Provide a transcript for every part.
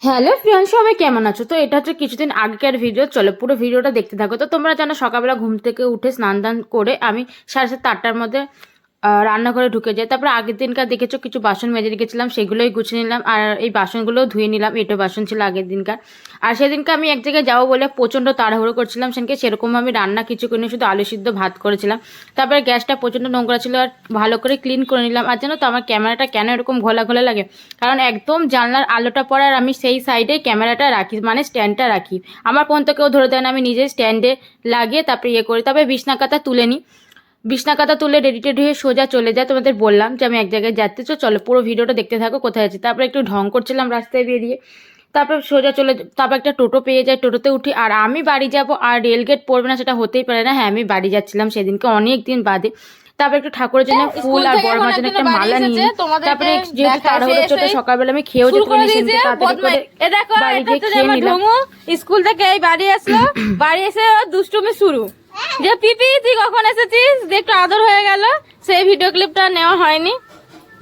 Hello friend, সবাই কেমন আছো? তো এটা হচ্ছে কিছুদিন আগেকার ভিডিও। চলো পুরো ভিডিওটা দেখতে থাকো। তো তোমরা জানো সকালবেলা ঘুম থেকে উঠে স্নান দান করে আমি 7:30-8টার মধ্যে রান্নাঘরে ঢুকে যাই। তারপরে আগের দিনকার দেখেছো কিছু বাসন মেজে রেখেছিলাম, সেগুলোই গুছিয়ে নিলাম। আর এই বাসনগুলোও ধুয়ে নিলাম, এঁটো বাসন ছিল আগের দিনকার। আর সেদিনকে আমি এক জায়গায় যাবো বলে প্রচণ্ড তাড়াহুড়ো করছিলাম। সেদিনকে সেরকম আমি রান্না কিছু করিনি, শুধু আলু সিদ্ধ ভাত করেছিলাম। তারপরে গ্যাসটা প্রচণ্ড নোংরা ছিল, আর ভালো করে ক্লিন করে নিলাম। আর জানো তো আমার ক্যামেরাটা কেন এরকম ঘোলা ঘোলা লাগে? কারণ একদম জানলার আলোটা পড়ার আমি সেই সাইডে ক্যামেরাটা রাখি, মানে স্ট্যান্ডটা রাখি। আমার ফোন তো কেউ ধরে দেয় না, আমি নিজে স্ট্যান্ডে লাগিয়ে তারপরে ইয়ে করি। তবে বিছনা কাঁথা তুলে নিই, বিছনা কাঁথা তুলে রেডি টেডি হয়ে সোজা চলে যায়। তোমাদের বললাম যে আমি এক জায়গায় যাচ্ছি, তো চলো পুরো ভিডিওটা দেখতে থাকো কোথায় আছি। তারপরে একটু ঢং করছিলাম রাস্তায় বেরিয়ে, তারপর সোজা চলে, তারপর একটা টোটো পেয়ে যায়, টোটোতে উঠি। আর আমি বাড়ি যাব আর রেলগেট পড়বে না সেটা হতেই পারে না। হ্যাঁ, আমি বাড়ি যাচ্ছিলাম সেদিনকে অনেক দিন বাদে। তারপর একটু ঠাকুরের জন্য ফুল আর বড় মার জন্য একটা মালা নিয়ে, তারপরে যেহেতু তাড়াহুড়ো চোটে সকালবেলা আমি খেয়েও যেতে পারিনি, সেদিনকে তাড়াতাড়ি করে বাড়ি গিয়ে খেয়ে নিলাম। স্কুল থেকে এই বাড়ি আসলো, বাড়ি এসে ওর দুষ্টুমি শুরু। যে পিপি তুই কখন এসেছিস, যে একটু আদর হয়ে গেল, সেই ভিডিও ক্লিপটা নেওয়া হয়নি।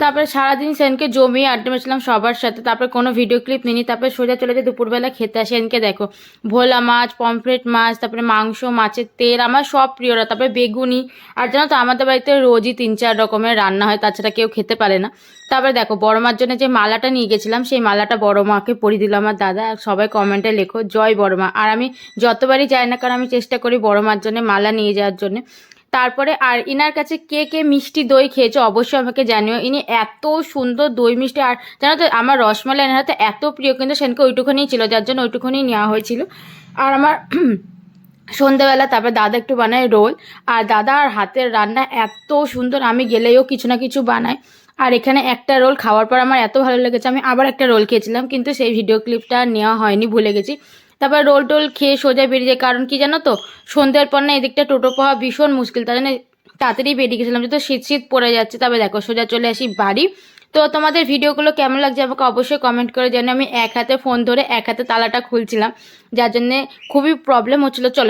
তারপরে সারাদিন সেদিনকে জমিয়ে আড্ডা মেরেছিলাম সবার সাথে, তারপরে কোনো ভিডিও ক্লিপ নিইনি। তারপরে সোজা চলে যায় দুপুরবেলা খেতে আসে। সেদিনকে দেখো ভোলা মাছ, পমফ্রেট মাছ, তারপরে মাংস, মাছের তেল, আমার সব প্রিয়রা, তারপরে বেগুনি। আর জানো তো আমাদের বাড়িতে রোজই 3-4 রকমের রান্না হয়, তাছাড়া কেউ খেতে পারে না। তারপরে দেখো বড় মার জন্য যে মালাটা নিয়ে গেছিলাম, সেই মালাটা বড় মাকে পরিয়ে দিল আমার দাদা। আর সবাই কমেন্টে লেখো জয় বড় মা। আর আমি যতবারই যাই না কারণ আমি চেষ্টা করি বড় মার জন্য মালা নিয়ে যাওয়ার জন্য। তারপরে আর ইনার কাছে কে কে মিষ্টি দই খেয়েছো অবশ্যই আমাকে জানিও। ইনি এত সুন্দর দই মিষ্টি, আর জানো তো আমার রসমালাই এনার হাতে এত প্রিয়, কিন্তু সেদিনকে ওইটুখানি ছিল যার জন্য ওইটুখানি নেওয়া হয়েছিল। আর আমার সন্ধ্যেবেলা তারপর দাদা একটু বানায় রোল, আর দাদার হাতের রান্না এত সুন্দর, আমি গেলেও কিছু না কিছু বানায়। আর এখানে একটা রোল খাওয়ার পর আমার এত ভালো লেগেছে, আমি আবার একটা রোল খেয়েছিলাম, কিন্তু সেই ভিডিও ক্লিপটা নেওয়া হয়নি, ভুলে গেছি। তারপর রোল টোল খেয়ে সোজা বেরিয়ে যায়, কারণ কি জানো তো সন্ধ্যের পর না এদিকটা টোটো পাওয়া ভীষণ মুশকিল, তার জন্য তাড়াতাড়ি বেরিয়ে গেছিলাম, যেহেতু শীত শীত পড়ে যাচ্ছে। তবে দেখো সোজা চলে আসি বাড়ি। তো তোমাদের ভিডিওগুলো কেমন লাগছে আমাকে অবশ্যই কমেন্ট করে জানো। আমি এক হাতে ফোন ধরে এক হাতে তালাটা খুলছিলাম, যার জন্যে খুবই প্রবলেম হচ্ছিলো। চলো